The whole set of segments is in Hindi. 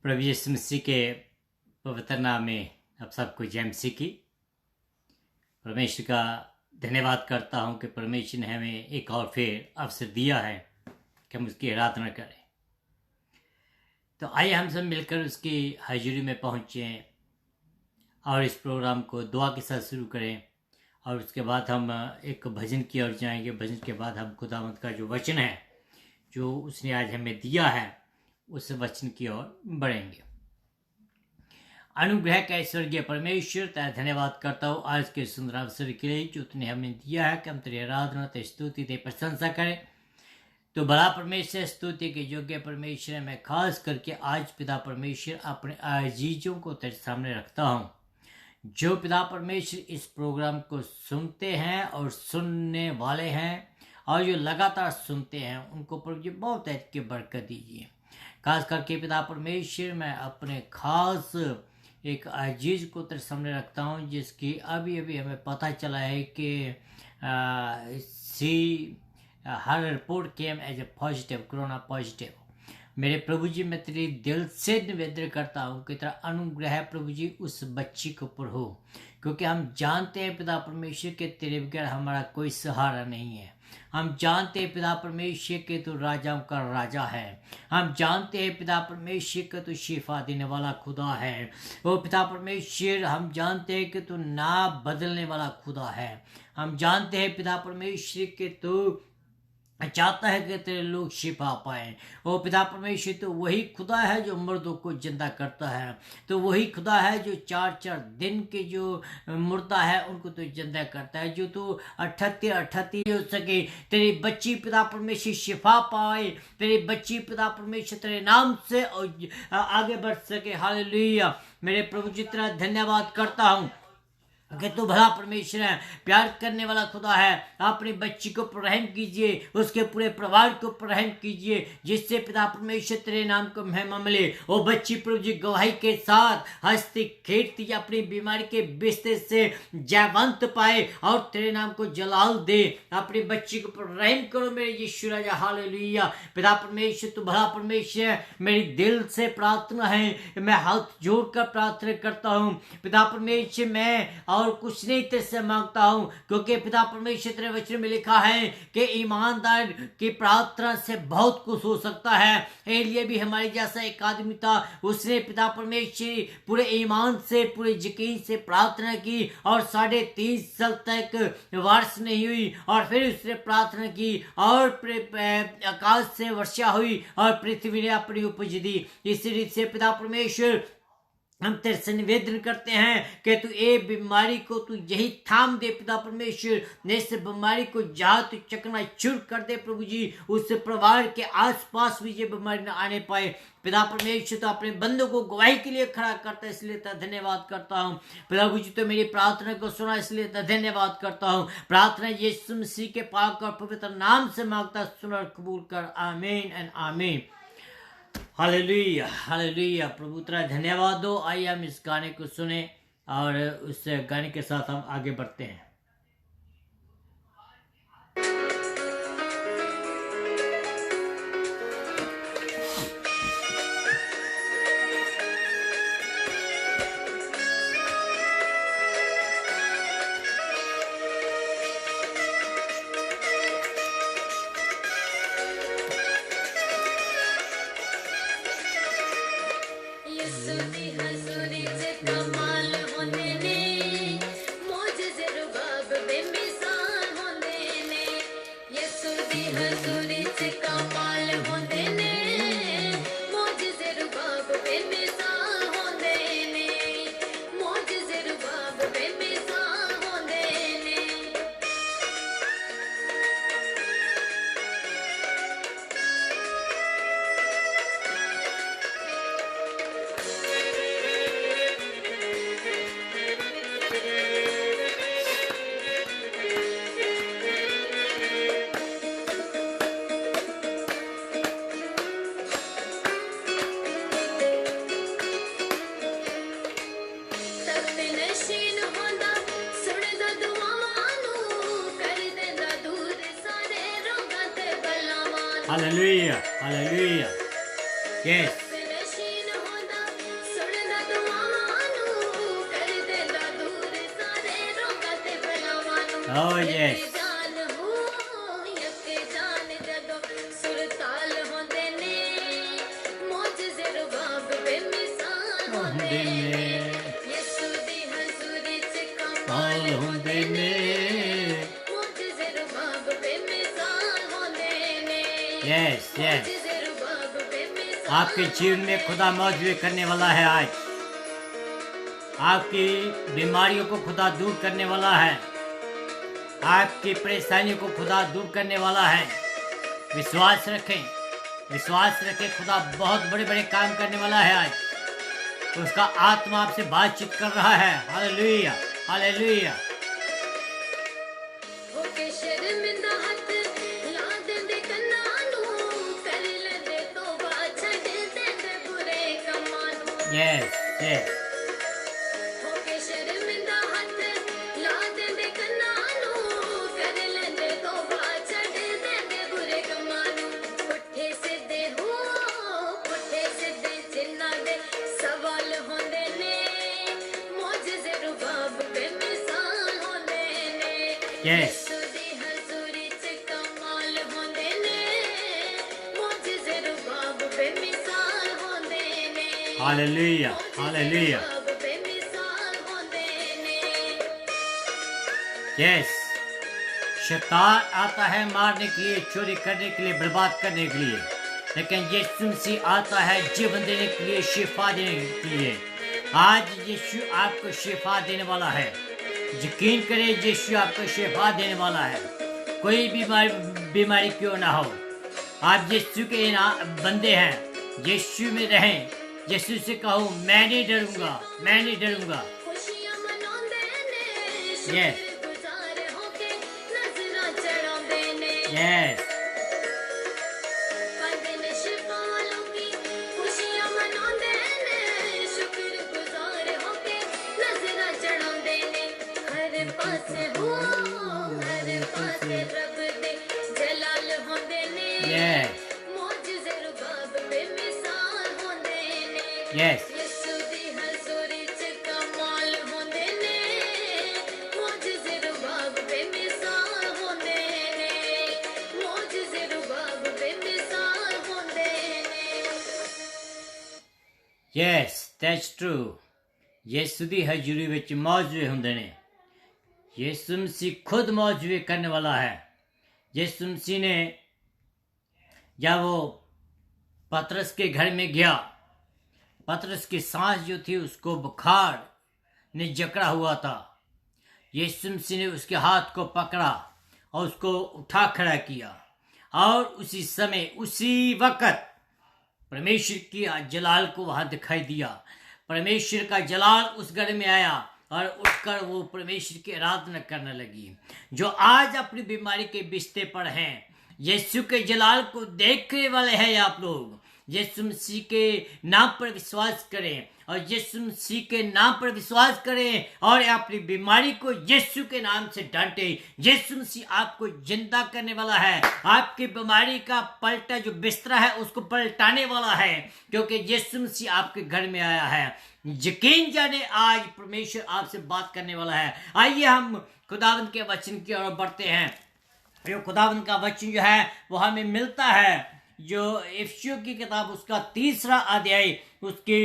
प्रभु यीशु मसीह के पवित्र नाम में आप सबको जय मसीह की। परमेश्वर का धन्यवाद करता हूं कि परमेश्वर ने हमें एक और फिर अवसर दिया है कि हम उसकी आराधना करें। तो आइए हम सब मिलकर उसकी हाजिरी में पहुंचें और इस प्रोग्राम को दुआ के साथ शुरू करें। और उसके बाद हम एक भजन की ओर जाएंगे। भजन के बाद हम खुदावंत का जो वचन है जो उसने आज हमें दिया है उस वचन की ओर बढ़ेंगे। अनुग्रह का स्वर्गीय परमेश्वर तेरा धन्यवाद करता हूँ आज के सुंदर अवसर के लिए जो तूने हमें दिया है कि हम तेरी आराधना तेरी स्तुति तेरी प्रशंसा करें। तो बड़ा परमेश्वर स्तुति के योग्य परमेश्वर मैं खास करके आज पिता परमेश्वर अपने अजीजों को तेरे सामने रखता हूँ जो पिता परमेश्वर इस प्रोग्राम को सुनते हैं और सुनने वाले हैं और जो लगातार सुनते हैं उनको प्रभु जी बहुत की बरकत दीजिए। खास करके पिता परमेश्वर मैं अपने खास एक अजीज को तेरे सामने रखता हूँ जिसकी अभी अभी हमें पता चला है कि हर report came as a positive corona positive. मेरे प्रभु जी मैं तेरे दिल से निवेदन करता हूँ कि तेरा अनुग्रह प्रभु जी उस बच्ची के ऊपर हो, क्योंकि हम जानते हैं पिता परमेश्वर के तेरे बगैर हमारा कोई सहारा नहीं है। हम जानते हैं पिता परमेश्वर के तू राजाओं का राजा है। हम जानते हैं पिता परमेश्वर के तू शिफा देने वाला खुदा है। वो पिता परमेश्वर हम जानते हैं कि तू ना बदलने वाला खुदा है। हम जानते हैं पिता परमेश्वर के तू चाहता है कि तेरे लोग शिफा पाए। वो पिता परमेश्वर तो वही खुदा है जो मुर्दों को जिंदा करता है। तो वही खुदा है जो 4-4 दिन के जो मुर्दा है उनको तो जिंदा करता है। जो तो 38 हो सके तेरी बच्ची पिता परमेश्वर शिफा पाए। तेरी बच्ची पिता परमेश्वर तेरे नाम से आगे बढ़ सके। हालेलुया। मेरे प्रभु जी तेरा धन्यवाद करता हूँ कि तू भला परमेश्वर है, प्यार करने वाला खुदा है। अपनी बच्ची को रहम कीजिए, उसके पूरे परिवार को रहम कीजिए जिससे पिता परमेश्वर तेरे नाम को महिमा मिले। वो बच्ची प्रभु जी गवाही के साथ हंसती खेलती अपनी बीमारी के बिस्तर से जयवंत पाए और तेरे नाम को जलाल दे। अपनी बच्ची को रहम करो मेरे यीशु राजा। हालेलुया। पिता परमेश्वर तू भला परमेश्वर, मेरी दिल से प्रार्थना है, मैं हाथ जोड़कर प्रार्थना करता हूँ पिता परमेश्वर। मैं और कुछ नहीं तेरे से मांगता हूं क्योंकि पिता परमेश्वर तेरे वचन में लिखा है कि ईमानदार की प्रार्थना से बहुत कुछ हो सकता है। एलिया भी हमारे जैसा एक आदमी था, उसने पिता परमेश्वर पूरे ईमान से पूरे यकीन से प्रार्थना की और 3.5 साल तक वर्ष नहीं हुई और फिर उसने प्रार्थना की और आकाश से वर्षा हुई और पृथ्वी ने अपनी उपज दी। इसी रीति से पिता परमेश्वर हम तेरे से निवेदन करते हैं कि तू ये बीमारी को तू यही थाम दे पिता परमेश्वर। ने इस बीमारी को जहाँ तू चकना चूर कर दे प्रभु जी। उस परिवार के आसपास भी ये बीमारी न आने पाए पिता परमेश्वर। तो अपने बंदों को गवाही के लिए खड़ा करता है, इसलिए तो धन्यवाद करता हूँ प्रभु जी। तो मेरी प्रार्थना को सुना, इसलिए तो धन्यवाद करता हूँ। प्रार्थना यीशु मसीह के पाक और पवित्र नाम से मांगता, सुन और कबूल कर। आमीन एंड आमीन। Hallelujah hallelujah. प्रभु तेरा धन्यवाद दो। आइए हम इस गाने को सुने और उस गाने के साथ हम आगे बढ़ते हैं। Hallelujah. Hallelujah. Yes. Oh yes. ਹੁੰਦੇ ਨੇ ਹਾਲ ਹੁੰਦੇ ਨੇ यस यस आपके जीवन में खुदा मौजूद करने वाला है आज आपकी बीमारियों को खुदा दूर करने वाला है आपकी परेशानियों को खुदा दूर करने वाला है विश्वास रखें खुदा बहुत बड़े बड़े काम करने वाला है आज उसका आत्मा आपसे बातचीत कर रहा है hallelujah hallelujah yes yes yes hallelujah hallelujah yes शैतान आता है मारने के लिए चोरी करने के लिए बर्बाद करने के लिए लेकिन यीशु मसीह आता है जीवन देने के लिए शिफा देने के लिए आज यीशु आपको शिफा देने वाला है यकीन करें यीशु आपको शिफा देने वाला है कोई बीमारी क्यों ना हो आप यीशु के बंदे हैं यीशु में रहें यीशु से कहो मैं नहीं डरूंगा yes yes Yes. Yes, that's true. Yeshu दी हजूरी विच मौजूद हुंदे ने यीशु मसीह खुद मौजूद करने वाला है यीशु मसीह ने जब वो पतरस के घर में गया पतरस की सांस जो थी उसको बुखार ने जकड़ा हुआ था यीशु मसीह ने उसके हाथ को पकड़ा और उसको उठा खड़ा किया और उसी समय उसी वक्त परमेश्वर की जलाल को वहां दिखाई दिया परमेश्वर का जलाल उस घर में आया और उठकर वो परमेश्वर की आराधना करने लगी जो आज अपनी बीमारी के बिस्तर पर हैं यीशु के जलाल को देखने वाले हैं आप लोग यीशु मसीह के नाम पर विश्वास करें और यीशु मसीह के नाम पर विश्वास करें और अपनी बीमारी को यीशु के नाम से डांटे यीशु मसीह आपको जिंदा करने वाला है आपकी बीमारी का पलटा जो बिस्तरा है उसको पलटाने वाला है क्योंकि यीशु मसीह आपके घर में आया है यकीन जाने आज परमेश्वर आपसे बात करने वाला है आइए हम खुदावंद के वचन की ओर बढ़ते हैं जो खुदावंद का वचन जो है वो हमें मिलता है जो इफिसियों की किताब उसका 3 अध्याय उसकी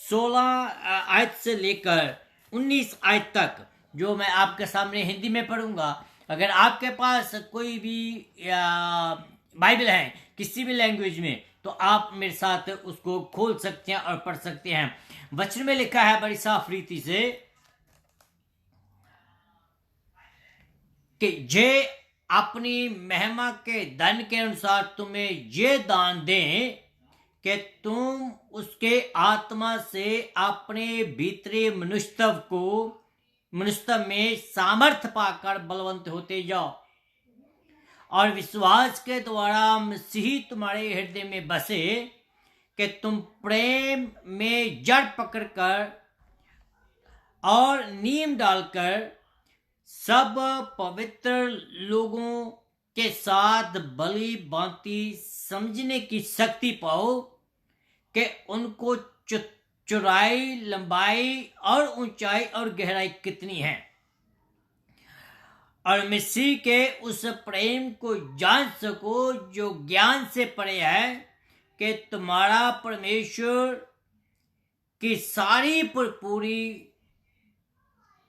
16 आयत से लेकर 19 आयत तक जो मैं आपके सामने हिंदी में पढ़ूंगा अगर आपके पास कोई भी बाइबल है किसी भी लैंग्वेज में तो आप मेरे साथ उसको खोल सकते हैं और पढ़ सकते हैं वचन में लिखा है बड़ी साफ रीति से कि जे अपनी महिमा के धन के अनुसार तुम्हें ये दान दें कि तुम उसके आत्मा से अपने भीतरी मनुष्यत्व में सामर्थ्य पाकर बलवंत होते जाओ और विश्वास के द्वारा मसीह तुम्हारे हृदय में बसे कि तुम प्रेम में जड़ पकड़कर और नींव डालकर सब पवित्र लोगों के साथ भली भांति समझने की शक्ति पाओ कि उनको चौड़ाई लंबाई और ऊंचाई और गहराई कितनी है और मसीह के उस प्रेम को जान सको जो ज्ञान से परे है, कि तुम्हारा परमेश्वर की सारी पूरी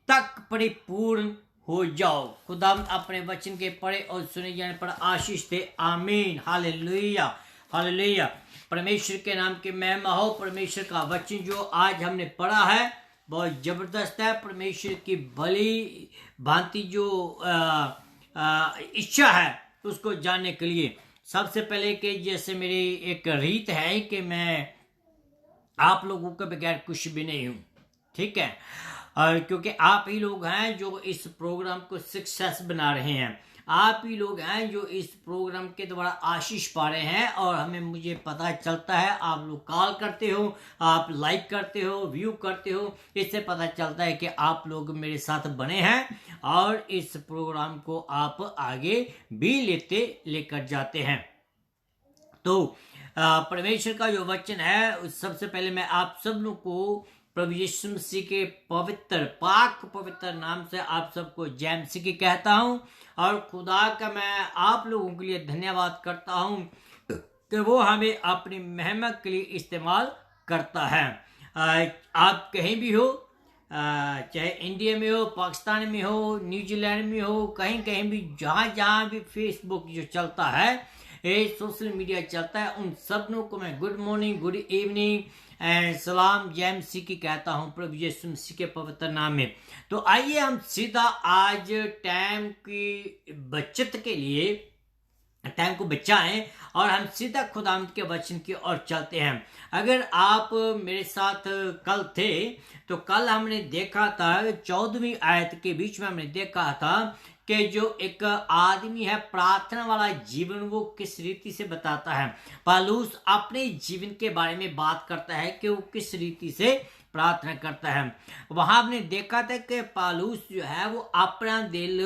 तक परिपूर्ण हो जाओ। खुदा अपने वचन के पढ़े और सुने जाने पर आशीष दे। आमीन। Hallelujah, hallelujah. परमेश्वर के नाम की महिमा हो। परमेश्वर का वचन जो आज हमने पढ़ा है बहुत जबरदस्त है। परमेश्वर की भली भांति जो इच्छा है उसको जानने के लिए सबसे पहले कि जैसे मेरी एक रीत है कि मैं आप लोगों के बगैर कुछ भी नहीं हूं, ठीक है। और क्योंकि आप ही लोग हैं जो इस प्रोग्राम को सक्सेस बना रहे हैं, आप ही लोग हैं जो इस प्रोग्राम के द्वारा आशीष पा रहे हैं। और हमें मुझे पता चलता है, आप लोग कॉल करते हो, आप लाइक करते हो, व्यू करते हो, इससे पता चलता है कि आप लोग मेरे साथ बने हैं और इस प्रोग्राम को आप आगे भी लेकर जाते हैं। तो परमेश्वर का जो वचन है, सबसे पहले मैं आप सब लोग को प्रभु यीशु मसीह के पवित्र पाक पवित्र नाम से आप सबको जय मसीह की कहता हूं। और खुदा का मैं आप लोगों के लिए धन्यवाद करता हूं कि वो हमें अपनी मेहनत के लिए इस्तेमाल करता है। आप कहीं भी हो, चाहे इंडिया में हो, पाकिस्तान में हो, न्यूजीलैंड में हो, कहीं कहीं भी जहाँ भी फेसबुक जो चलता है, ये सोशल मीडिया चलता है, उन सब लोगों को मैं good morning, good evening and सलाम जय मसीह की कहता हूँ प्रभु यीशु मसीह के पवित्र नाम में। तो आइए हम सीधा आज टाइम की बचत के लिए टाइम को बचाएं और हम सीधा खुदावंद के वचन की ओर चलते हैं। अगर आप मेरे साथ कल थे तो कल हमने देखा था 14वीं आयत के बीच में हमने देखा था कि जो एक आदमी है प्रार्थना वाला जीवन वो किस रीति से बताता है। पौलुस अपने जीवन के बारे में बात करता है कि वो किस रीति से प्रार्थना करता है। वहां हमने देखा था कि पौलुस जो है वो अपना दिल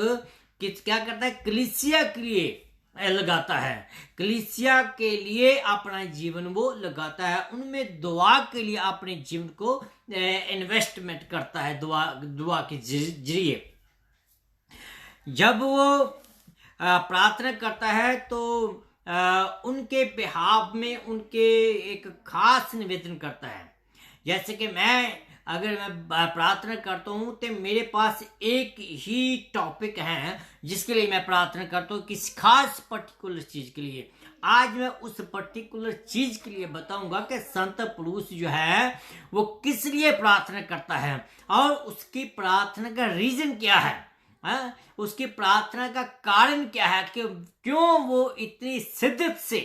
क्या करता है, कलीसिया के लिए लगाता है, कलीसिया के लिए अपना जीवन वो लगाता है, उनमें दुआ के लिए अपने जीवन को इन्वेस्टमेंट करता है दुआ के जरिए। जब वो प्रार्थना करता है तो उनके बिहाफ में उनके एक खास निवेदन करता है। जैसे कि अगर मैं प्रार्थना करता हूं तो मेरे पास एक ही टॉपिक है जिसके लिए मैं प्रार्थना करता हूं, किसी खास पर्टिकुलर चीज के लिए। आज मैं उस पर्टिकुलर चीज के लिए बताऊंगा कि संत पौलुस जो है वो किस लिए प्रार्थना करता है और उसकी प्रार्थना का रीजन क्या है, उसकी प्रार्थना का कारण क्या है, कि क्यों वो इतनी शिद्दत से,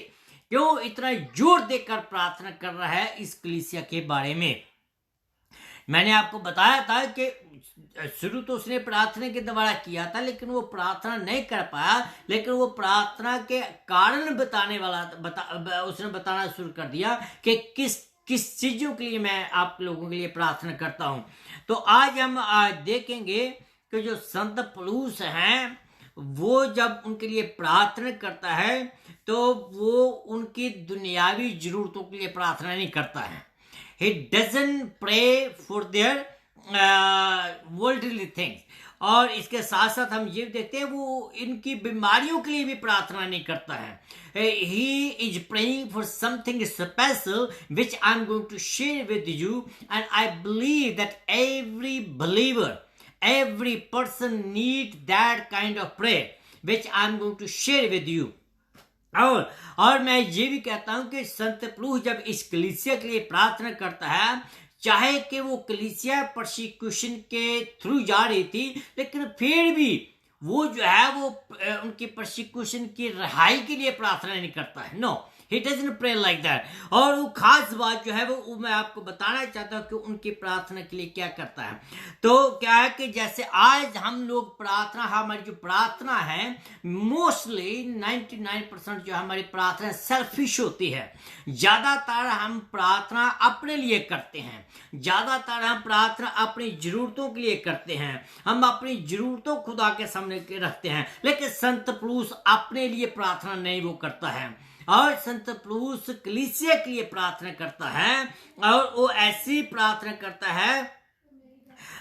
क्यों इतना जोर देकर प्रार्थना कर रहा है इस कलीसिया के बारे में। मैंने आपको बताया था कि शुरू तो उसने प्रार्थना के द्वारा किया था, लेकिन वो प्रार्थना नहीं कर पाया, लेकिन वो प्रार्थना के कारण उसने बताना शुरू कर दिया कि किस चीजों के लिए मैं आप लोगों के लिए प्रार्थना करता हूं। तो आज हम देखेंगे कि जो संत पौलुस हैं वो जब उनके लिए प्रार्थना करता है तो वो उनकी दुनियावी जरूरतों के लिए प्रार्थना नहीं करता है। He doesn't pray for their worldly things। और इसके साथ साथ हम ये देखते हैं वो इनकी बीमारियों के लिए भी प्रार्थना नहीं करता है। He is praying for something special which I'm going to share with you, and I believe that every believer, every person needs that kind of prayer which I'm going to share with you। और मैं ये भी कहता हूं कि संत पौलुस जब इस कलीसिया के लिए प्रार्थना करता है, चाहे कि वो कलीसिया परसिक्यूशन के थ्रू जा रही थी, लेकिन फिर भी वो जो है वो उनकी परसिक्यूशन की रिहाई के लिए प्रार्थना नहीं करता है। No, he doesn't pray like that। और वो खास बात जो है वो मैं आपको बताना चाहता हूं कि उनकी प्रार्थना के लिए क्या करता है। तो क्या है कि जैसे आज हम लोग प्रार्थना, हमारी जो प्रार्थना है मोस्टली 99% जो हमारी प्रार्थना सेल्फिश होती है। ज्यादातर हम प्रार्थना अपने लिए करते हैं, ज्यादातर हम प्रार्थना अपनी जरूरतों के लिए करते हैं, हम अपनी जरूरतों खुदा के सामने रखते हैं। लेकिन संत पौलुस अपने लिए प्रार्थना नहीं वो करता है, और संत पौलुस कलीसिया के लिए प्रार्थना करता है। और वो ऐसी प्रार्थना करता है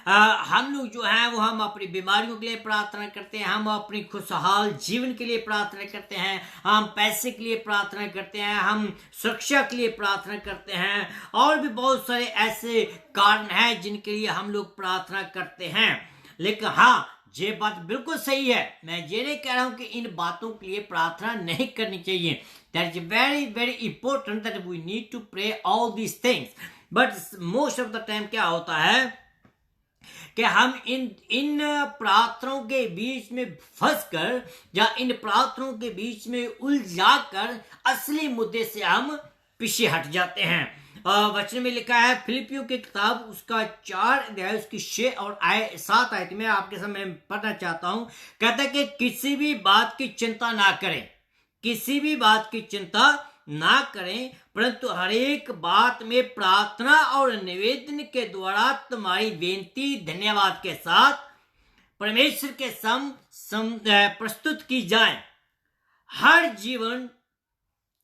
हम लोग जो हैं वो हम अपनी बीमारियों के लिए प्रार्थना करते हैं, हम अपनी खुशहाल जीवन के लिए प्रार्थना करते हैं, हम पैसे के लिए प्रार्थना करते हैं, हम सुरक्षा के लिए प्रार्थना करते हैं, और भी बहुत सारे ऐसे कारण हैं जिनके लिए हम लोग प्रार्थना करते हैं। लेकिन हाँ, ये बात बिल्कुल सही है, मैं ये नहीं कह रहा हूं कि इन बातों के लिए प्रार्थना नहीं करनी चाहिए। That is very very important that we need to pray all these things, but most of the time क्या होता है कि हम इन प्रार्थनाओं के बीच में फंसकर या इन प्रार्थनाओं के बीच में उलझाकर असली मुद्दे से हम पीछे हट जाते हैं। वचन में लिखा है फिलिपियों की किताब उसका 4 अध्याय उसकी 6 और 7 आयत में आपके सामने पढ़ना चाहता हूं। कहता है कि किसी भी बात की चिंता ना करें, किसी भी बात की चिंता ना करें, परंतु हर एक बात में प्रार्थना और निवेदन के द्वारा तुम्हारी बेनती धन्यवाद के साथ परमेश्वर के प्रस्तुत की जाए। हर जीवन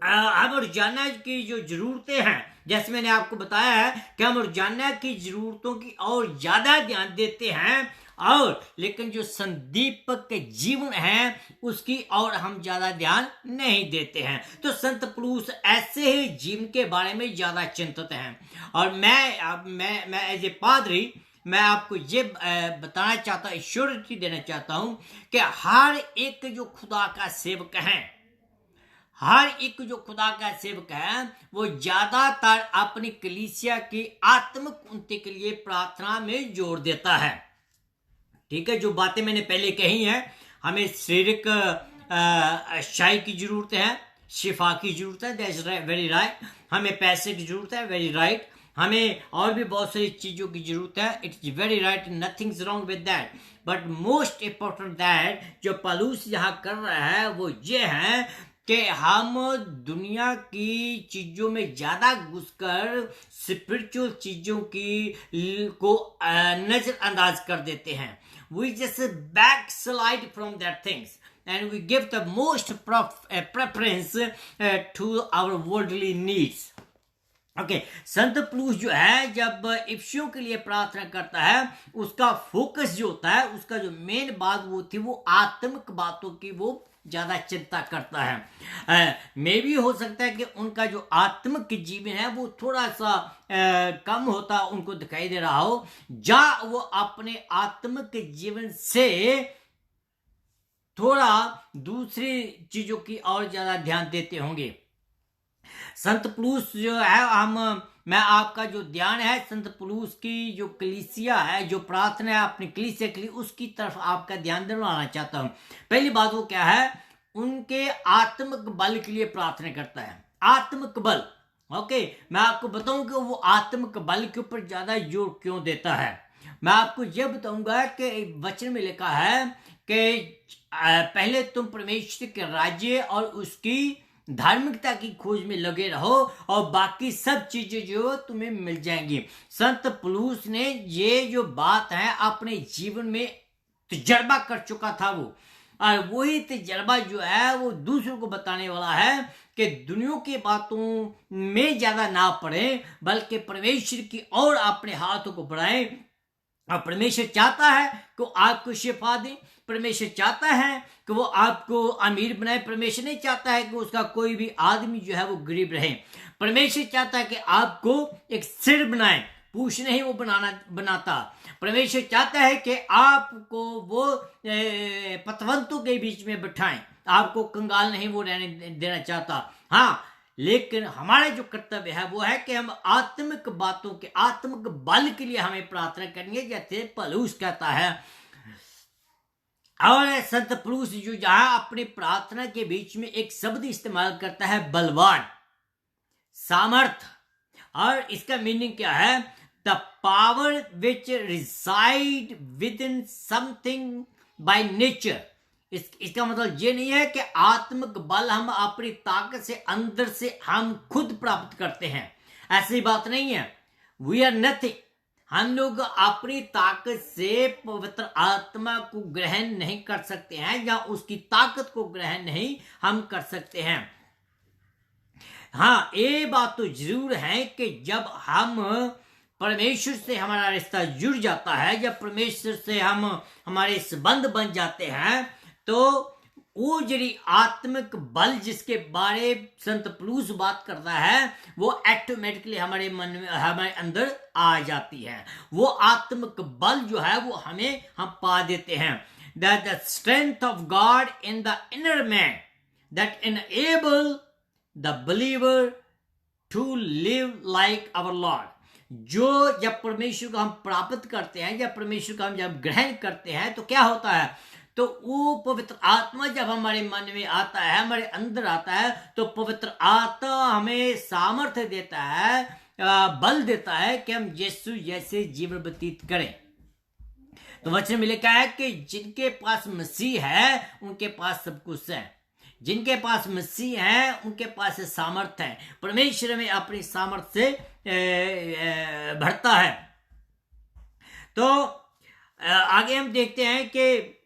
हम रोजाना की जो जरूरतें हैं, जैसे मैंने आपको बताया है कि हम रोजाना की जरूरतों की और ज्यादा ध्यान देते हैं, और लेकिन जो संदीपक के जीवन है उसकी और हम ज्यादा ध्यान नहीं देते हैं। तो संत पौलुस ऐसे ही जीवन के बारे में ज्यादा चिंतित हैं। और मैं एज ए पादरी मैं आपको ये बताना चाहता हूँ, श्योरिटी देना चाहता हूं कि हर एक जो खुदा का सेवक है, हर एक जो खुदा का सेवक है, वो ज्यादातर अपनी कलीसिया की आत्मिक उन्नति के लिए प्रार्थना में जोर देता है। ठीक है, जो बातें मैंने पहले कही हैं, हमें शारीरिक अच्छाई की जरूरत है, शिफा की जरूरत है, दैट्स वेरी राइट। हमें पैसे की जरूरत है, वेरी राइट। हमें और भी बहुत सारी चीजों की जरूरत है, it's very right, nothings wrong with that. But most important that जो पौलुस यहाँ कर रहा है वो ये है कि हम दुनिया की चीजों में ज्यादा घुसकर स्पिरिचुअल चीजों को नजरअंदाज कर देते हैं। We just backslide from that things and we give the most preference to our worldly needs. Okay, संत पौलुस जो है जब इफिसियों के लिए प्रार्थना करता है, उसका फोकस जो होता है, उसका जो मेन बात वो थी, वो आत्मिक बातों की वो ज्यादा चिंता करता है। मे भी हो सकता है कि उनका जो आत्मिक जीवन है वो थोड़ा सा कम होता उनको दिखाई दे रहा हो, जहां वो अपने आत्मिक जीवन से थोड़ा दूसरी चीजों की और ज्यादा ध्यान देते होंगे। संत पौलुस जो है, मैं आपका जो ध्यान है संत पौलुस की जो कलीसिया है, जो प्रार्थना है अपनी कलीसिया के लिए, उसकी तरफ आपका ध्यान दिलाना चाहता हूं। पहली बात वो क्या है, उनके आत्मिक बल के लिए प्रार्थना करता है। आत्मिक बल, ओके, मैं आपको बताऊं कि वो आत्मिक बल के ऊपर ज्यादा जोर क्यों देता है। मैं आपको यह बताऊंगा कि वचन में लिखा है कि पहले तुम परमेश्वर के राज्य और उसकी धार्मिकता की खोज में लगे रहो और बाकी सब चीजें जो तुम्हें मिल जाएंगी। संत पौलुस ने ये जो बात है अपने जीवन में तजर्बा कर चुका था वो, और वही तजर्बा जो है वो दूसरों को बताने वाला है कि दुनिया की बातों में ज्यादा ना पड़े, बल्कि परमेश्वर की ओर अपने हाथों को बढ़ाएं। और परमेश्वर चाहता है कि आपको शिफा दे, परमेश्वर चाहता है कि वो आपको अमीर बनाए, परमेश्वर नहीं चाहता है कि उसका कोई भी आदमी जो है वो गरीब रहे। परमेश्वर चाहता है कि आपको एक सिर बनाए, पूछ नहीं वो बनाता। परमेश्वर चाहता है कि आपको वो पतवंतों के बीच में बिठाएं, आपको कंगाल नहीं वो रहने देना चाहता। हाँ, लेकिन हमारा जो कर्तव्य है वो है कि हम आत्मिक बातों के, आत्मिक बल के लिए हमें प्रार्थना करनी है, जैसे पौलुस कहता है। और संत पौलुस जो जहां अपनी प्रार्थना के बीच में एक शब्द इस्तेमाल करता है, बलवान, सामर्थ, और इसका मीनिंग क्या है, the power which reside within something by nature. इसका मतलब ये नहीं है कि आत्मिक बल हम अपनी ताकत से, अंदर से हम खुद प्राप्त करते हैं, ऐसी बात नहीं है। वी आर नथिंग, हम लोग अपनी ताकत से पवित्र आत्मा को ग्रहण नहीं कर सकते हैं, या उसकी ताकत को ग्रहण नहीं हम कर सकते हैं। हाँ, ये बात तो जरूर है कि जब हम परमेश्वर से हमारा रिश्ता जुड़ जाता है, जब परमेश्वर से हम हमारे संबंध बन जाते हैं, तो वो जरी आत्मिक बल जिसके बारे संत पौलुस बात करता है, वो ऑटोमेटिकली हमारे मन में, हमारे अंदर आ जाती है। वो आत्मिक बल जो है वो हम पा देते हैं। That the strength of God in the inner man that enable the believer to live like our Lord. जो जब परमेश्वर को हम प्राप्त करते हैं, जब परमेश्वर को हम जब ग्रहण करते हैं, तो क्या होता है, तो वो पवित्र आत्मा जब हमारे मन में आता है, हमारे अंदर आता है, तो पवित्र आत्मा हमें सामर्थ्य देता है, बल देता है कि हम यीशु जैसे जीवन व्यतीत करें। तो वचन में लिखा है कि जिनके पास मसीह है उनके पास सब कुछ है। जिनके पास मसीह है उनके पास सामर्थ्य है। परमेश्वर में अपनी सामर्थ्य से भरता है। तो आगे हम देखते हैं कि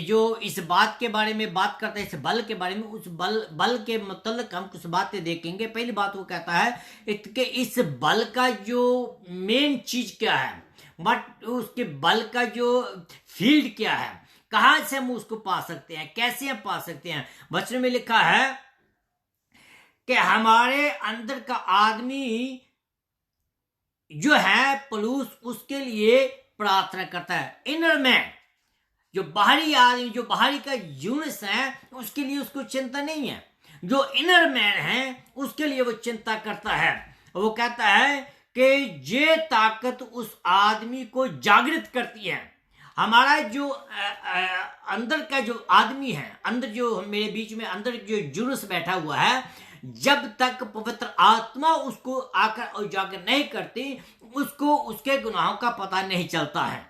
जो इस बात के बारे में बात करते हैं, इस बल के बारे में, उस बल के मतलब हम कुछ बातें देखेंगे। पहली बात वो कहता है कि इस बल का जो मेन चीज क्या है, बट उसके बल का जो फील्ड क्या है, कहां से हम उसको पा सकते हैं, कैसे हम पा सकते हैं। वचन में लिखा है कि हमारे अंदर का आदमी जो है पौलुस उसके लिए प्रार्थना करता है। इनर मैन, जो बाहरी आदमी, जो बाहरी का यूनिस है, उसके लिए उसको चिंता नहीं है। जो इनर मैन है उसके लिए वो चिंता करता है। वो कहता है कि ये ताकत उस आदमी को जागृत करती है। हमारा जो अंदर का जो आदमी है, अंदर जो मेरे बीच में अंदर जो जुलूस बैठा हुआ है, जब तक पवित्र आत्मा उसको आकर उजागर नहीं करती, उसको उसके गुनाहों का पता नहीं चलता है।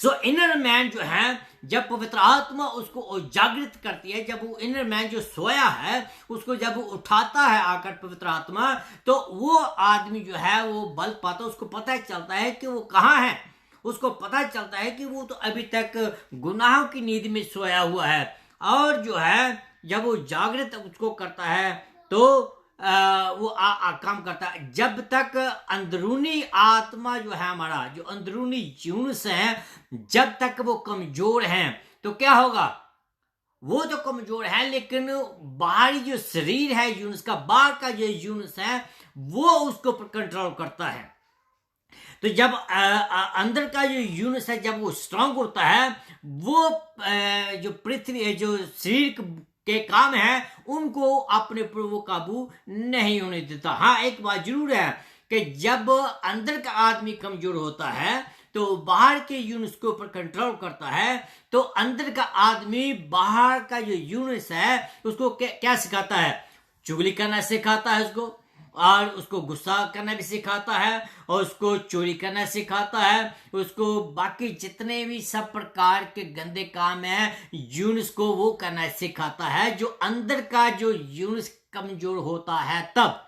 सो इनर मैन जो है, जब पवित्र आत्मा उसको जागृत करती है, जब वो इनर मैन जो सोया है उसको जब वो उठाता है आकर पवित्र आत्मा, तो वो आदमी जो है वो बल पाता, उसको पता चलता है कि वो कहाँ है। उसको पता चलता है कि वो तो अभी तक गुनाहों की नींद में सोया हुआ है। और जो है जब वो जागृत उसको करता है तो वो काम करता है। जब तक अंदरूनी आत्मा जो है, हमारा जो अंदरूनी यूनुस है, जब तक वो कमजोर हैं, तो क्या होगा, वो तो कमजोर है, लेकिन बाहरी जो शरीर है यूनुस का, बाहर का जो यूनुस है, वो उसको कंट्रोल करता है। तो जब अंदर का जो यूनुस है, जब वो स्ट्रांग होता है, वो जो पृथ्वी, जो शरीर के काम है, उनको अपने पर वो काबू नहीं होने देता। हाँ, एक बात जरूर है कि जब अंदर का आदमी कमजोर होता है तो बाहर के यूनुस के ऊपर कंट्रोल करता है। तो अंदर का आदमी बाहर का जो यूनुस है उसको क्या सिखाता है, चुगली करना सिखाता है उसको, और उसको गुस्सा करना भी सिखाता है, और उसको चोरी करना सिखाता है, उसको बाकी जितने भी सब प्रकार के गंदे काम है यूनुस को वो करना सिखाता है। जो अंदर का जो यूनुस कमजोर होता है, तब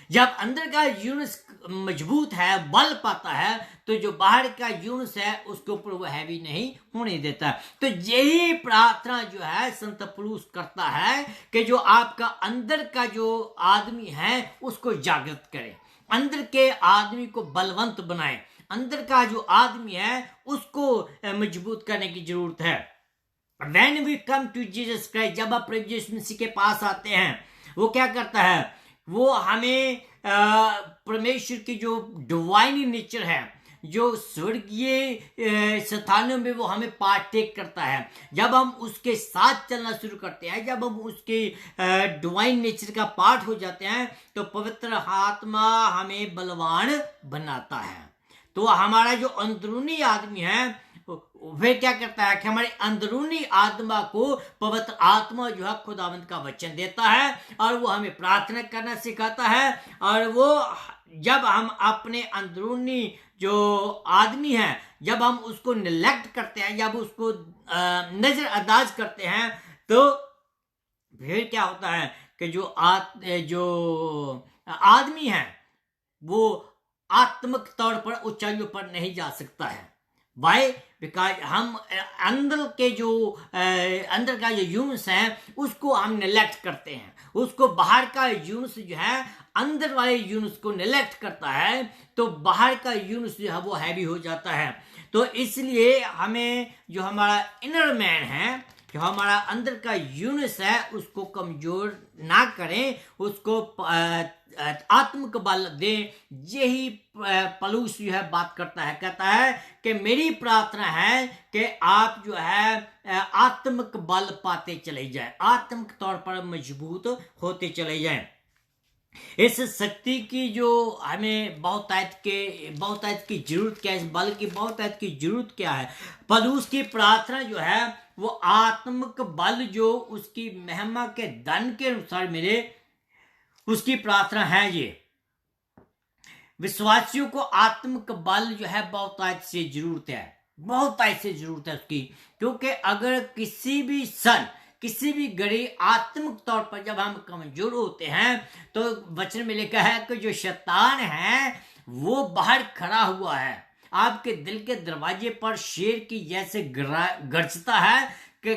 जब अंदर का यूनुस मजबूत है, बल पाता है, तो जो बाहर का यूनुस है उसके ऊपर वो हैवी नहीं होने देता। तो यही प्रार्थना जो है संत पौलुस करता है कि जो आपका अंदर का जो आदमी है उसको जागृत करे, अंदर के आदमी को बलवंत बनाए, अंदर का जो आदमी है उसको मजबूत करने की जरूरत है। When we come to Jesus Christ, जब आप प्रभु यीशु मसीह के पास आते हैं, वो क्या करता है, वो हमें परमेश्वर की जो डिवाइन नेचर है, जो स्वर्गीय स्थानों में वो हमें पार्टेक करता है। जब हम उसके साथ चलना शुरू करते हैं, जब हम उसके डिवाइन नेचर का पार्ट हो जाते हैं, तो पवित्र आत्मा हमें बलवान बनाता है। तो हमारा जो अंदरूनी आदमी है वे क्या करता है कि हमारे अंदरूनी आत्मा को पवित्र आत्मा जो है खुदावंद का वचन देता है, और वो हमें प्रार्थना करना सिखाता है। और वो जब हम अपने अंदरूनी जो आदमी है, जब हम उसको निलेक्ट करते हैं, जब उसको नजरअंदाज करते हैं, तो फिर क्या होता है कि जो आदमी है वो आत्मिक तौर पर ऊंचाइयों पर नहीं जा सकता है। वाई? बिकॉज हम अंदर के जो अंदर का जो यूनुस है उसको हम नेलेक्ट करते हैं, उसको बाहर का यूनुस जो है अंदर वाले यूनिट्स को नेग्लेक्ट करता है तो बाहर का यूनिट जो है वो हैवी हो जाता है। तो इसलिए हमें जो हमारा इनर मैन है, जो हमारा अंदर का यूनिट है, उसको कमजोर ना करें, उसको आत्मिक बल दें। यही पलूस जो है बात करता है, कहता है कि मेरी प्रार्थना है कि आप जो है आत्मिक बल पाते चले जाएं, आत्मिक तौर पर मजबूत होते चले जाएं। इस शक्ति की जो हमें बहुतायत की जरूरत क्या है, इस बल की बहुतायत की जरूरत क्या है? पलूस की प्रार्थना जो है वो आत्मिक बल जो उसकी महिमा के धन के अनुसार मिले, उसकी प्रार्थना है। ये विश्वासियों को आत्मिक बल जो है बहुतायत से जरूरत है, बहुतायत से जरूरत है उसकी। क्योंकि अगर किसी भी घड़ी आत्मिक तौर पर जब हम कमजोर होते हैं तो वचन में लिखा है कि जो शैतान है वो बाहर खड़ा हुआ है, आपके दिल के दरवाजे पर शेर की जैसे गरजता है कि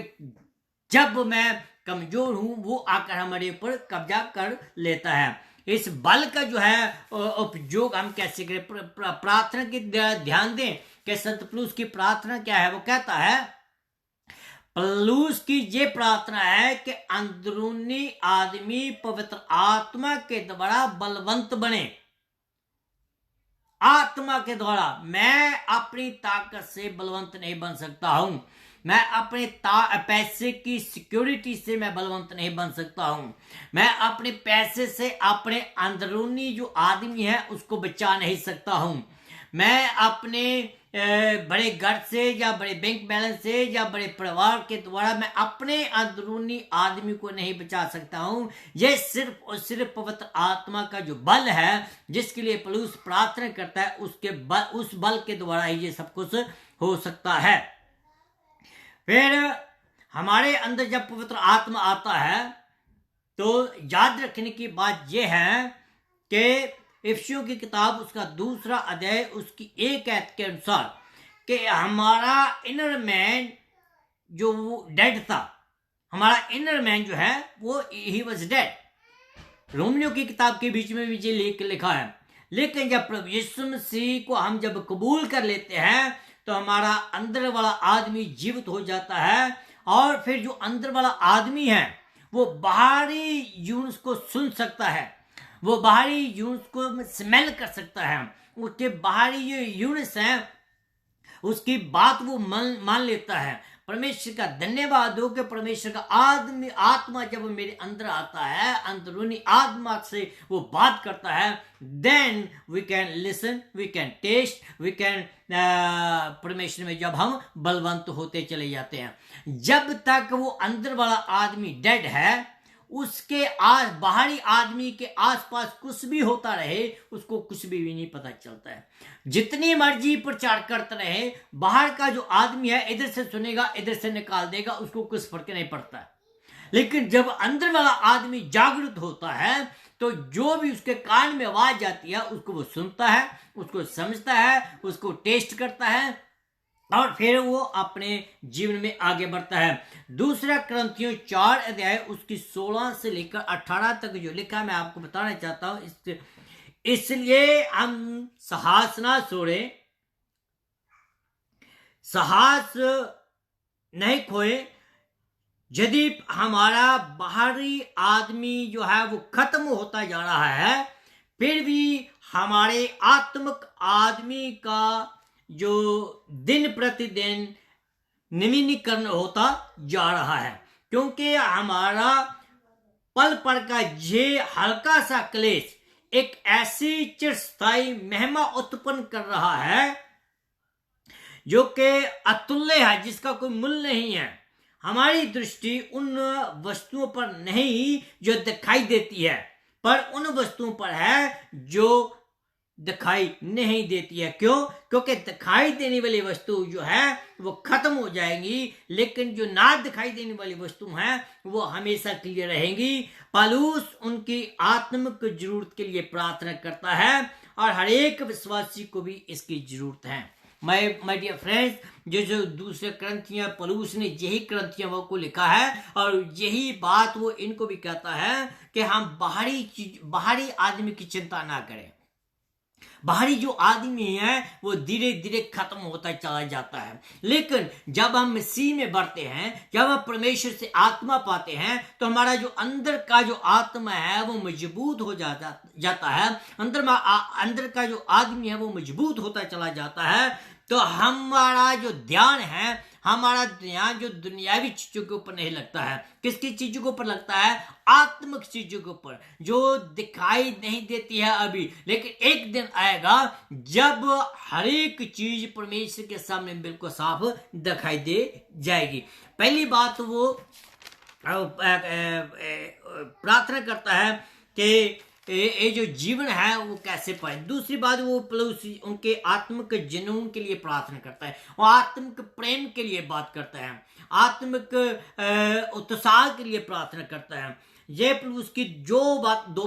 जब मैं कमजोर हूं वो आकर हमारे ऊपर कब्जा कर लेता है। इस बल का जो है उपयोग हम कैसे करें? प्रार्थना की ध्यान दें कि संत पलूस की प्रार्थना क्या है। वो कहता है, पलूस की ये प्रार्थना है कि अंदरूनी आदमी पवित्र आत्मा के द्वारा बलवंत बने। आत्मा के द्वारा, मैं अपनी ताकत से बलवंत नहीं बन सकता हूं, मैं अपने पैसे की सिक्योरिटी से मैं बलवंत नहीं बन सकता हूं, मैं अपने पैसे से अपने अंदरूनी जो आदमी है उसको बचा नहीं सकता हूं, मैं अपने बड़े घर से या बड़े बैंक बैलेंस से या बड़े परिवार के द्वारा मैं अपने अंदरूनी आदमी को नहीं बचा सकता हूं। यह सिर्फ और सिर्फ पवित्र आत्मा का जो बल है जिसके लिए पलूस प्रार्थना करता है, उस बल के द्वारा ही ये सब कुछ हो सकता है। फिर हमारे अंदर जब पवित्र आत्मा आता है तो याद रखने की बात यह है कि इफिसियों की किताब उसका 2 अध्याय उसकी 1 आयत के अनुसार कि हमारा इनर मैन जो वो डेड था, हमारा इनर मैन जो है वो ही वाज डेड। रोमियो की किताब के बीच में भी ये लिखा है, लेकिन जब प्रभु यीशु मसीह को हम जब कबूल कर लेते हैं तो हमारा अंदर वाला आदमी जीवित हो जाता है, और फिर जो अंदर वाला आदमी है वो बाहरी यूनिट्स को सुन सकता है, वो बाहरी यूनिट्स को स्मेल कर सकता है, उसके बाहरी जो यूनिट्स हैं उसकी बात वो मान लेता है। परमेश्वर का धन्यवाद हो कि परमेश्वर का आत्मा जब मेरे अंदर आता है, अंदरूनी आत्मा से वो बात करता है, then we can listen, we can taste, we can परमेश्वर में जब हम बलवंत होते चले जाते हैं। जब तक वो अंदर वाला आदमी डेड है, उसके बाहरी आदमी के आसपास कुछ भी होता रहे उसको कुछ भी नहीं पता चलता है। जितनी मर्जी प्रचार करता रहे, बाहर का जो आदमी है इधर से सुनेगा इधर से निकाल देगा, उसको कुछ फर्क नहीं पड़ता। लेकिन जब अंदर वाला आदमी जागृत होता है तो जो भी उसके कान में आवाज जाती है उसको वो सुनता है, उसको समझता है, उसको टेस्ट करता है और फिर वो अपने जीवन में आगे बढ़ता है। 2 कुरिन्थियों 4 अध्याय उसकी 16 से लेकर 18 तक जो लिखा है मैं आपको बताना चाहता हूं। इसलिए हम साहस ना छोड़े, साहस नहीं खोए। यदि हमारा बाहरी आदमी जो है वो खत्म होता जा रहा है, फिर भी हमारे आत्मिक आदमी का जो दिन प्रतिदिन नवीनीकरण होता जा रहा है, क्योंकि हमारा पल पल का ये हल्का सा क्लेश एक ऐसी चिरस्थायी महिमा उत्पन्न कर रहा है जो कि अतुल्य है, जिसका कोई मूल्य नहीं है। हमारी दृष्टि उन वस्तुओं पर नहीं जो दिखाई देती है, पर उन वस्तुओं पर है जो दिखाई नहीं देती है। क्यों? क्योंकि दिखाई देने वाली वस्तु जो है वो खत्म हो जाएंगी, लेकिन जो ना दिखाई देने वाली वस्तु है वो हमेशा के लिए रहेंगी। पौलुस उनकी आत्मिक जरूरत के लिए प्रार्थना करता है और हर एक विश्वासी को भी इसकी जरूरत है। माय डियर फ्रेंड्स, जो दूसरे ग्रंथियां पौलुस ने यही ग्रंथियां वो को लिखा है, और यही बात वो इनको भी कहता है कि हम बाहरी आदमी की चिंता ना करें। बाहरी जो आदमी है वो धीरे धीरे खत्म होता चला जाता है, लेकिन जब हम मसीह में बढ़ते हैं, जब हम परमेश्वर से आत्मा पाते हैं, तो हमारा जो अंदर का जो आत्मा है वो मजबूत हो जाता है। अंदर का जो आदमी है वो मजबूत होता चला जाता है। तो हमारा जो ध्यान है, हमारा ध्यान जो दुनियावी चीजों के ऊपर नहीं लगता है। किसकी चीजों के ऊपर लगता है? आत्मिक चीजों के ऊपर, जो दिखाई नहीं देती है अभी, लेकिन एक दिन आएगा जब हर एक चीज परमेश्वर के सामने बिल्कुल साफ दिखाई दे जाएगी। पहली बात वो प्रार्थना करता है कि ये जो जीवन है वो कैसे पाए। दूसरी बात वो उनके आत्मिक जुनून के लिए प्रार्थना करता है, वो आत्मिक प्रेम के लिए बात करता है, आत्मिक उत्साह के लिए प्रार्थना करता है। ये प्लस की दो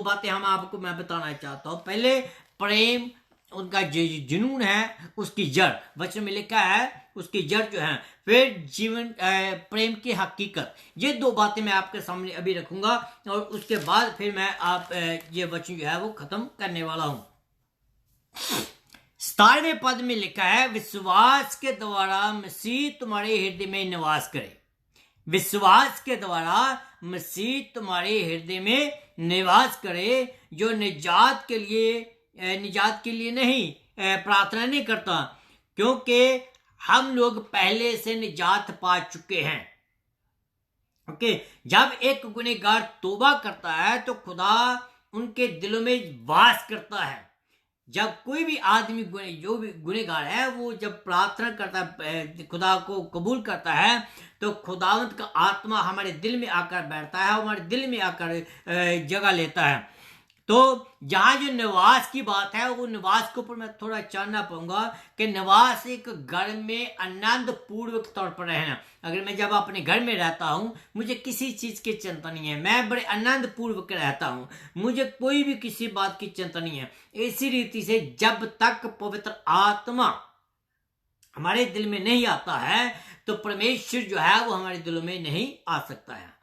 बातें मैं बताना चाहता हूँ। पहले प्रेम, उनका जो जुनून है उसकी जड़, वचन में लिखा है उसकी जड़ जो है। फिर जीवन प्रेम की हकीकत, ये दो बातें मैं आपके सामने अभी रखूंगा, और उसके बाद फिर मैं ये वचन जो है वो खत्म करने वाला हूं। 17वें पद में लिखा है, विश्वास के द्वारा मसीह तुम्हारे हृदय में निवास करे। विश्वास के द्वारा मसीह तुम्हारे हृदय में निवास करे, जो निजात के लिए नहीं प्रार्थना नहीं करता, क्योंकि हम लोग पहले से निजात पा चुके हैं। ओके, जब एक गुनहगार तौबा करता है तो खुदा उनके दिलों में वास करता है। जब कोई भी आदमी जो भी गुनहगार है वो जब प्रार्थना करता है, खुदा को कबूल करता है, तो खुदावंत का आत्मा हमारे दिल में आकर बैठता है, हमारे दिल में आकर जगह लेता है। तो जहां जो निवास की बात है, वो निवास के ऊपर मैं थोड़ा जानना पाऊंगा कि निवास एक घर में आनंद पूर्वक तौर पर रहना। अगर मैं जब अपने घर में रहता हूं, मुझे किसी चीज की चिंता नहीं है, मैं बड़े आनंद पूर्वक रहता हूं, मुझे कोई भी किसी बात की चिंता नहीं है। इसी रीति से जब तक पवित्र आत्मा हमारे दिल में नहीं आता है, तो परमेश्वर जो है वो हमारे दिलों में नहीं आ सकता है।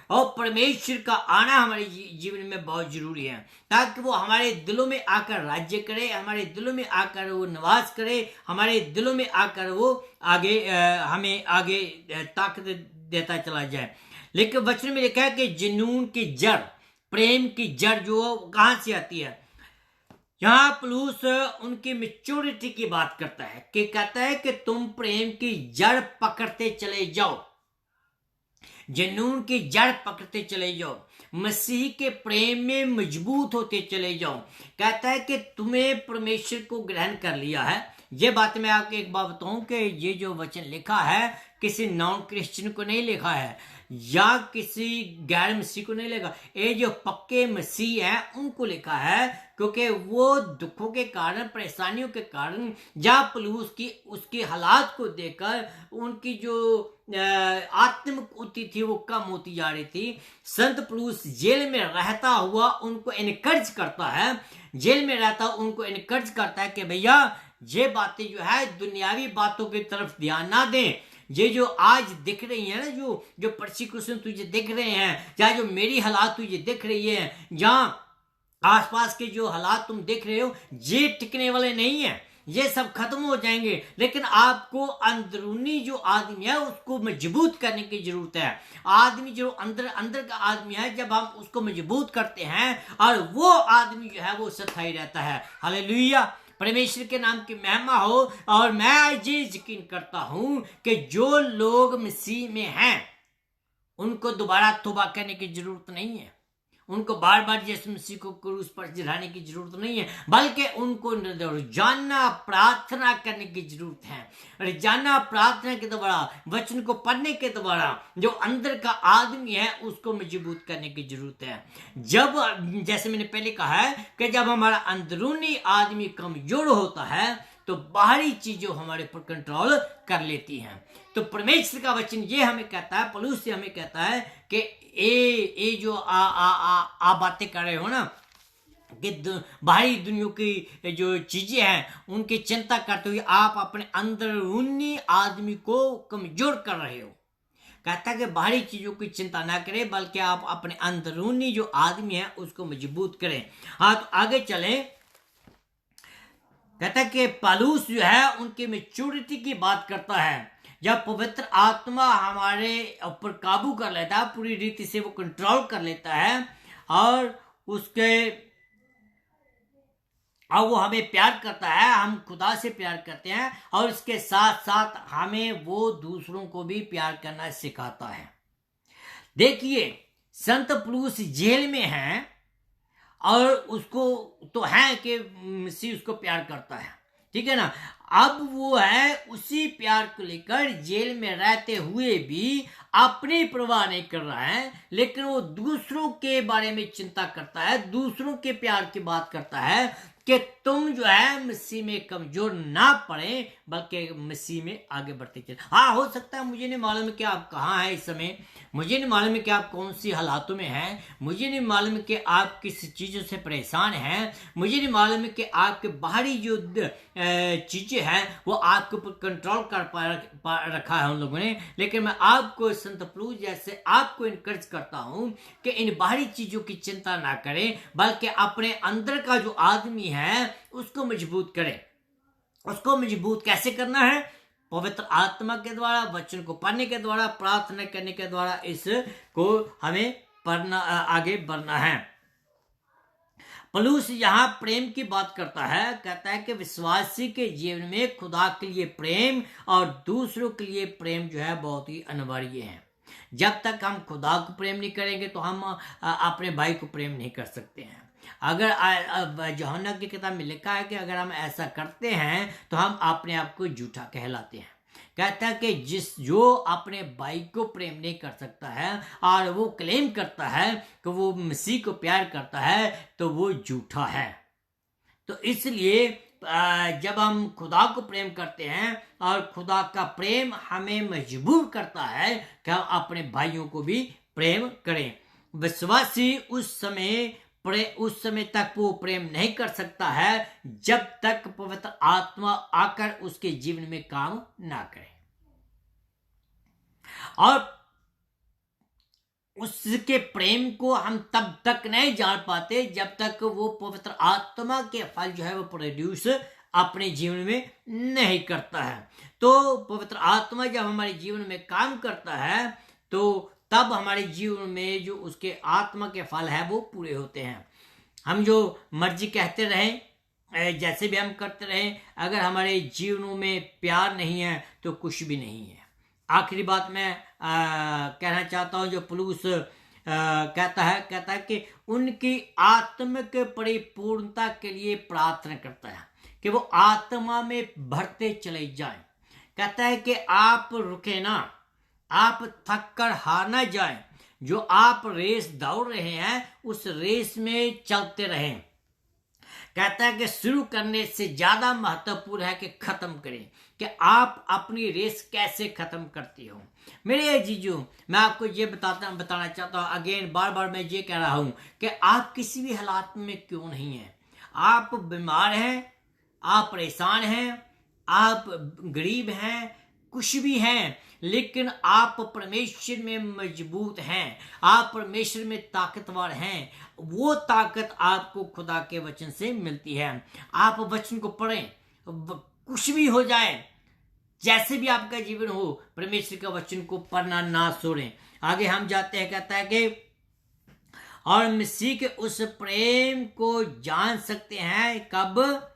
और परमेश्वर का आना हमारे जीवन में बहुत जरूरी है, ताकि वो हमारे दिलों में आकर राज्य करे, हमारे दिलों में आकर वो निवास करे, हमारे दिलों में आकर वो हमें आगे ताकत देता चला जाए। लेकिन वचन में लिखा है कि जुनून की जड़, प्रेम की जड़ जो कहां से आती है। यहां पौलुस उनकी मैच्योरिटी की बात करता है, कि कहता है कि तुम प्रेम की जड़ पकड़ते चले जाओ, जुनून की जड़ पकड़ते चले जाओ, मसीह के प्रेम में मजबूत होते चले जाओ। कहता है कि तुम्हें परमेश्वर को ग्रहण कर लिया है। ये बात मैं आपको एक बात बताऊं कि ये जो वचन लिखा है किसी नॉन क्रिश्चियन को नहीं लिखा है, या किसी गैर मसीह को नहीं लिखा, ये जो पक्के मसीह हैं उनको लिखा है, क्योंकि वो दुखों के कारण, परेशानियों के कारण, जहाँ पौलुस की उसके हालात को देखकर उनकी जो आत्मिक उन्नति थी वो कम होती जा रही थी। संत पौलुस जेल में रहता हुआ उनको इनकरेज करता है, जेल में रहता उनको इनकरेज करता है कि भैया ये बातें जो है दुनियावी बातों की तरफ ध्यान ना दें। ये जो आज दिख रही है ना, जो परसिक्यूशन तुझे दिख रहे हैं, या जो मेरी हालात तुझे दिख रही है, जहाँ आसपास के जो हालात तुम देख रहे हो, ये टिकने वाले नहीं है, ये सब खत्म हो जाएंगे। लेकिन आपको अंदरूनी जो आदमी है उसको मजबूत करने की जरूरत है। आदमी जो अंदर का आदमी है, जब हम उसको मजबूत करते हैं, और वो आदमी जो है वो स्थायी रहता है। हालेलुया, परमेश्वर के नाम की महिमा हो। और मैं ये यकीन करता हूं कि जो लोग मसीह में हैं उनको दोबारा तौबा करने की जरूरत नहीं है, उनको बार बार यीशु मसीह को क्रूस पर चढ़ाने की जरूरत नहीं है, बल्कि उनको रोजाना प्रार्थना करने की जरूरत है। रोजाना प्रार्थना के द्वारा, वचन को पढ़ने के द्वारा जो अंदर का आदमी है उसको मजबूत करने की जरूरत है। जब, जैसे मैंने पहले कहा है कि जब हमारा अंदरूनी आदमी कमजोर होता है तो बाहरी चीजों हमारे पर कंट्रोल कर लेती हैं। तो परमेश्वर का वचन ये हमें कहता है, पौलुस से हमें कहता है कि ये जो आप बातें कर रहे हो ना, कि बाहरी दुनिया की जो चीजें हैं उनकी चिंता करते हुए आप अपने अंदरूनी आदमी को कमजोर कर रहे हो। कहता है कि बाहरी चीजों की चिंता ना करें, बल्कि आप अपने अंदरूनी जो आदमी है उसको मजबूत करें। हाँ, तो आगे चलें। कहता है कि पौलुस जो है उनकी मैच्योरिटी की बात करता है। जब पवित्र आत्मा हमारे ऊपर काबू कर लेता है, पूरी रीति से वो कंट्रोल कर लेता है और उसके और वो हमें प्यार करता है, हम खुदा से प्यार करते हैं और इसके साथ साथ हमें वो दूसरों को भी प्यार करना सिखाता है। देखिए, संत पौलुस जेल में हैं और उसको तो है कि मसीह उसको प्यार करता है, ठीक है ना। अब वो है उसी प्यार को लेकर जेल में रहते हुए भी अपनी परवाह नहीं कर रहा है, लेकिन वो दूसरों के बारे में चिंता करता है, दूसरों के प्यार की बात करता है कि तुम जो है मसीह में कमजोर ना पड़े, बल्कि मसीह में आगे बढ़ते चले। हाँ, हो सकता है, मुझे नहीं मालूम है कि आप कहाँ हैं इस समय, मुझे नहीं मालूम है कि आप कौन सी हालातों में हैं, मुझे नहीं मालूम है कि आप किस चीज़ों से परेशान हैं, मुझे नहीं मालूम है कि आपके बाहरी जो चीज़ें हैं वो आपके ऊपर कंट्रोल कर पा रखा है उन लोगों ने। लेकिन मैं आपको संत पौलुस जैसे आपको इनकरेज करता हूं कि इन बाहरी चीज़ों की चिंता ना करें, बल्कि अपने अंदर का जो आदमी है उसको मजबूत करें। उसको मजबूत कैसे करना है? पवित्र आत्मा के द्वारा, वचन को पढ़ने के द्वारा, प्रार्थना करने के द्वारा इसको हमें पढ़ना, आगे बढ़ना है। पौलुस यहाँ प्रेम की बात करता है। कहता है कि विश्वासी के जीवन में खुदा के लिए प्रेम और दूसरों के लिए प्रेम जो है बहुत ही अनिवार्य है। जब तक हम खुदा को प्रेम नहीं करेंगे तो हम अपने भाई को प्रेम नहीं कर सकते हैं। अगर यूहन्ना की किताब में लिखा है कि अगर हम ऐसा करते हैं तो हम अपने आप को झूठा कहलाते हैं। कहता है कि जो अपने भाई को प्रेम नहीं कर सकता है और वो क्लेम करता है कि वो मसीह को प्यार करता है, तो वो झूठा है। तो इसलिए जब हम खुदा को प्रेम करते हैं और खुदा का प्रेम हमें मजबूर करता है कि हम अपने भाइयों को भी प्रेम करें। विश्वासी उस समय तक वो प्रेम नहीं कर सकता है जब तक पवित्र आत्मा आकर उसके जीवन में काम ना करे, और उसके प्रेम को हम तब तक नहीं जान पाते जब तक वो पवित्र आत्मा के फल जो है वो प्रोड्यूस अपने जीवन में नहीं करता है। तो पवित्र आत्मा जब हमारे जीवन में काम करता है तो तब हमारे जीवन में जो उसके आत्मा के फल है वो पूरे होते हैं। हम जो मर्जी कहते रहें, जैसे भी हम करते रहें, अगर हमारे जीवनों में प्यार नहीं है तो कुछ भी नहीं है। आखिरी बात मैं कहना चाहता हूं, जो पौलुस कहता है कि उनकी आत्मिक परिपूर्णता के लिए प्रार्थना करता है कि वो आत्मा में बढ़ते चले जाएं। कहता है कि आप रुके ना, आप थक कर हार ना जाएं, जो आप रेस दौड़ रहे हैं उस रेस में चलते रहें। कहता है कि शुरू करने से ज्यादा महत्वपूर्ण है कि खत्म करें, कि आप अपनी रेस कैसे खत्म करती हो। मेरे अजीजों, मैं आपको ये बताना चाहता हूँ, अगेन बार बार मैं ये कह रहा हूँ कि आप किसी भी हालात में क्यों नहीं हैं, आप बीमार हैं, आप परेशान हैं, आप गरीब हैं, कुछ भी हैं, लेकिन आप परमेश्वर में मजबूत हैं, आप परमेश्वर में ताकतवर हैं। वो ताकत आपको खुदा के वचन से मिलती है। आप वचन को पढ़ें, कुछ भी हो जाए, जैसे भी आपका जीवन हो, परमेश्वर का वचन को पढ़ना ना छोड़ें। आगे हम जाते हैं। कहता है कि और मसीह के उस प्रेम को जान सकते हैं कब?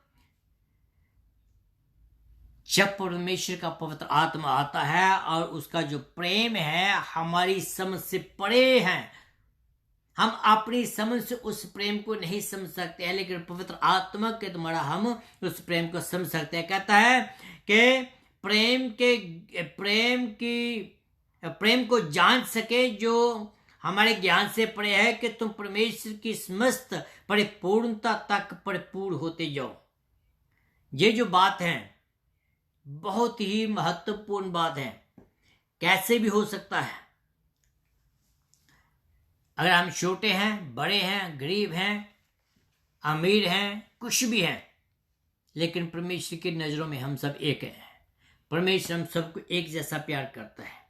जब परमेश्वर का पवित्र आत्मा आता है और उसका जो प्रेम है हमारी समझ से परे है। हम अपनी समझ से उस प्रेम को नहीं समझ सकते हैं, लेकिन पवित्र आत्मा के द्वारा हम उस प्रेम को समझ सकते हैं। कहता है कि प्रेम को जान सके जो हमारे ज्ञान से परे है, कि तुम परमेश्वर की समस्त परिपूर्णता तक परिपूर्ण होते जाओ। ये जो बात है बहुत ही महत्वपूर्ण बात है। कैसे भी हो सकता है, अगर हम छोटे हैं, बड़े हैं, गरीब हैं, अमीर हैं, कुछ भी हैं, लेकिन परमेश्वर की नज़रों में हम सब एक हैं। परमेश्वर हम सबको एक जैसा प्यार करता है।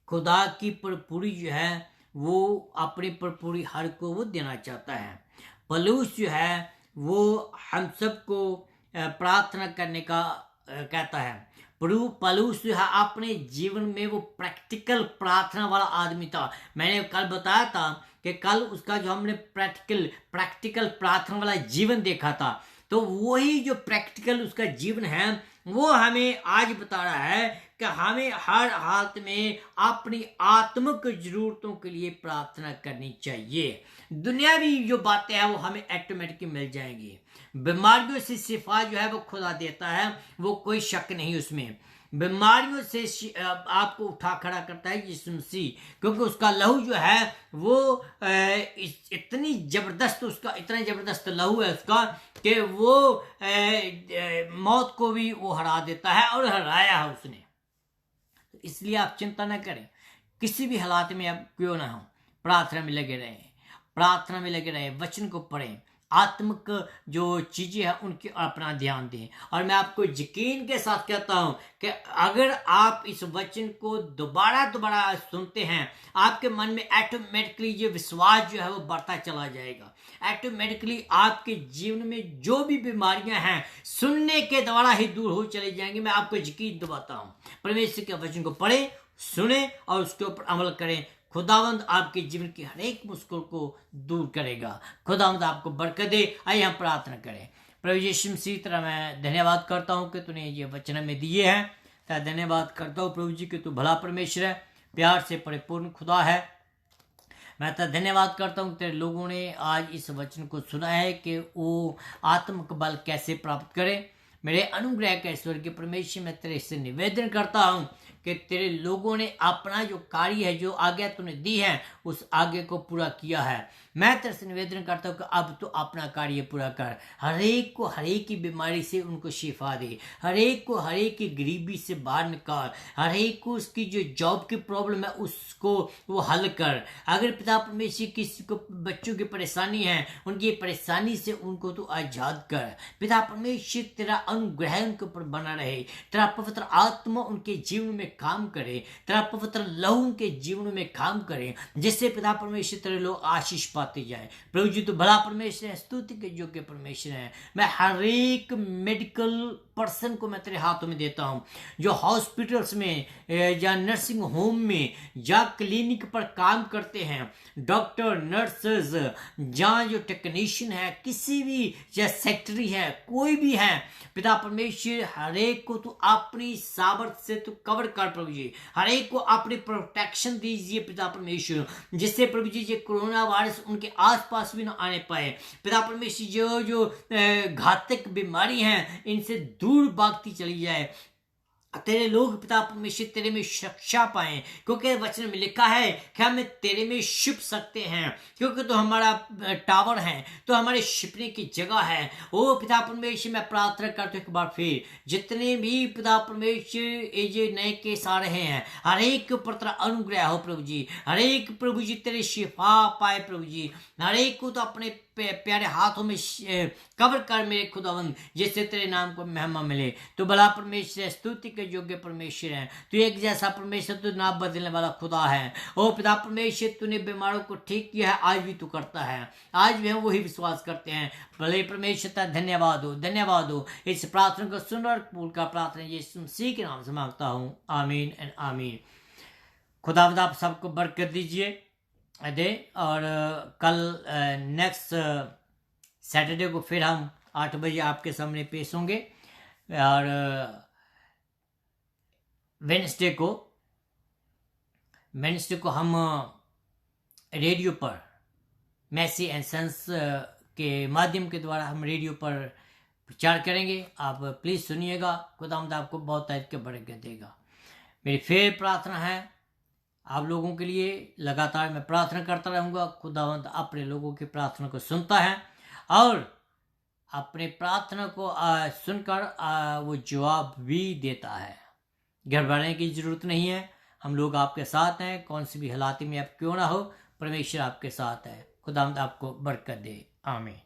खुदा की पूरी जो है वो अपनी पूरी हर को वो देना चाहता है। पलूस जो है वो हम सबको प्रार्थना करने का कहता है। पलूस जो है अपने जीवन में वो प्रैक्टिकल प्रार्थना वाला आदमी था। मैंने कल बताया था कि कल उसका जो हमने प्रैक्टिकल प्रार्थना वाला जीवन देखा था, तो वही जो प्रैक्टिकल उसका जीवन है वो हमें आज बता रहा है कि हमें हर हालत में अपनी आत्मिक जरूरतों के लिए प्रार्थना करनी चाहिए। दुनियावी जो बातें हैं वो हमें ऑटोमेटिक मिल जाएंगी। बीमारियों से शिफा जो है वो खुदा देता है, वो कोई शक नहीं उसमें। बीमारियों से आपको उठा खड़ा करता है यीशु मसीह, क्योंकि उसका लहू जो है वो इतनी जबरदस्त, उसका इतना जबरदस्त लहू है उसका कि वो मौत को भी वो हरा देता है और हराया है उसने। इसलिए आप चिंता न करें, किसी भी हालात में आप क्यों ना हो, प्रार्थना में लगे रहें, प्रार्थना में लगे रहें, वचन को पढ़ें, आत्मिक जो चीजें हैं उनकी अपना ध्यान दें। और मैं आपको यकीन के साथ कहता हूं कि अगर आप इस वचन को दोबारा सुनते हैं, आपके मन में ऑटोमेटिकली ये विश्वास जो है वो बढ़ता चला जाएगा। ऑटोमेटिकली आपके जीवन में जो भी बीमारियां हैं सुनने के द्वारा ही दूर हो चली जाएंगी। मैं आपको यकीन दिलाता हूं। परमेश्वर के वचन को पढ़ें, सुने और उसके ऊपर अमल करें। खुदावंद आपके जीवन की हर एक मुश्किल को दूर करेगा। खुदावंद आपको बरकत दे। आइए हम प्रार्थना करें। प्रभु यीशु मसीह तरह मैं धन्यवाद करता हूं कि तूने ये वचन में दिए हैं। तो धन्यवाद करता हूं प्रभु जी कि तू भला परमेश्वर है, प्यार से परिपूर्ण खुदा है। मैं तो धन्यवाद करता हूं तेरे लोगों ने आज इस वचन को सुना है कि वो आत्मिक बल कैसे प्राप्त करें। मेरे अनुग्रह के ईश्वर के परमेश्वर मैं तेरे से निवेदन करता हूं कि तेरे लोगों ने अपना जो कार्य है, जो आज्ञा तूने दी है, उस आज्ञा को पूरा किया है। मैं तेरे से निवेदन करता हूँ कि अब तो अपना कार्य पूरा कर। हरेक को हरेक की बीमारी से उनको शिफा दे, हरेक को हरेक की गरीबी से बाहर निकाल, हरेक को उसकी जो जॉब की प्रॉब्लम है उसको वो हल कर। अगर पिता परमेश्वर किसी को बच्चों की परेशानी है, उनकी परेशानी से उनको तो आजाद कर। पिता परमेश्वर तेरा अनुग्रह उनके ऊपर बना रहे, तेरा पवित्र आत्मा उनके जीवन में काम करे, तेरा पवित्र लहू उनके जीवन में काम करे, जिससे पिता परमेश्वर तेरे लोग आशीष पाते जाए। प्रभु जी तो भला परमेश्वर है, स्तुति के योग्य परमेश्वर है। मैं हर एक मेडिकल पर्सन को मैं तेरे हाथों में देता हूं, जो हॉस्पिटल्स में या नर्सिंग होम में या क्लिनिक पर काम करते हैं, डॉक्टर, नर्सेज, जहाँ जो टेक्नीशियन है, किसी भी या सेक्रेटरी है, कोई भी है, पिता परमेश्वर हर एक को तू अपनी सामर्थ से तू कवर कर प्रभु जी। हर एक को अपनी प्रोटेक्शन दीजिए पिता परमेश्वर, जिससे प्रभु जी ये कोरोना वायरस उनके आसपास भी ना आने पाए। पिता परमेश्वर जो घातक बीमारी है इनसे दूर भागती चली जाए। तेरे लोग पिता परमेश्वर तेरे में शिक्षा पाए, क्योंकि वचन में लिखा है कि हम तेरे में छिप सकते हैं, क्योंकि तो हमारा टावर है, तो हमारे छिपने की जगह है। ओ पिता परमेश्वर मैं प्रार्थना करता हूं एक बार फिर, जितने भी पिता परमेश्वर ये नए केस आ रहे हैं, हर एक के ऊपर तेरा अनुग्रह हो प्रभु जी। हर एक प्रभु जी तेरे शिफा पाए प्रभु जी। हर एक को तो अपने प्यारे हाथों में कवर कर मेरे खुदावंद, जिससे तेरे नाम को महिमा मिले। तो भला परमेश्वर, स्तुति के योग्य परमेश्वर है। तू एक जैसा परमेश्वर, तू ना बदलने वाला खुदा है। ओ पिता परमेश्वर तूने बीमारों को ठीक किया है, आज भी तू करता है, आज भी हम वही विश्वास करते हैं। भले परमेश्वर का धन्यवाद हो, धन्यवाद हो। इस प्रार्थना को सुन और पूर्ण का प्रार्थना यीशु मसीह के नाम से मांगता हूँ, आमीन एंड आमीन। खुदावंद आप सबको बरकत दीजिए दे। और कल नेक्स्ट सैटरडे को फिर हम 8 बजे आपके सामने पेश होंगे। और वेडनेसडे को हम रेडियो पर मैसी एंड सन्स के माध्यम के द्वारा हम रेडियो पर प्रचार करेंगे। आप प्लीज़ सुनिएगा। खुदावंद आपको बहुत तारीफ के बरकत देगा। मेरी फिर प्रार्थना है आप लोगों के लिए, लगातार मैं प्रार्थना करता रहूँगा। खुदावंद अपने लोगों की प्रार्थना को सुनता है और अपने प्रार्थना को सुनकर वो जवाब भी देता है। घबराने की ज़रूरत नहीं है, हम लोग आपके साथ हैं। कौन सी भी हालात में आप क्यों ना हो, परमेश्वर आपके साथ है। खुदावंद आपको बरकत दे, आमीन।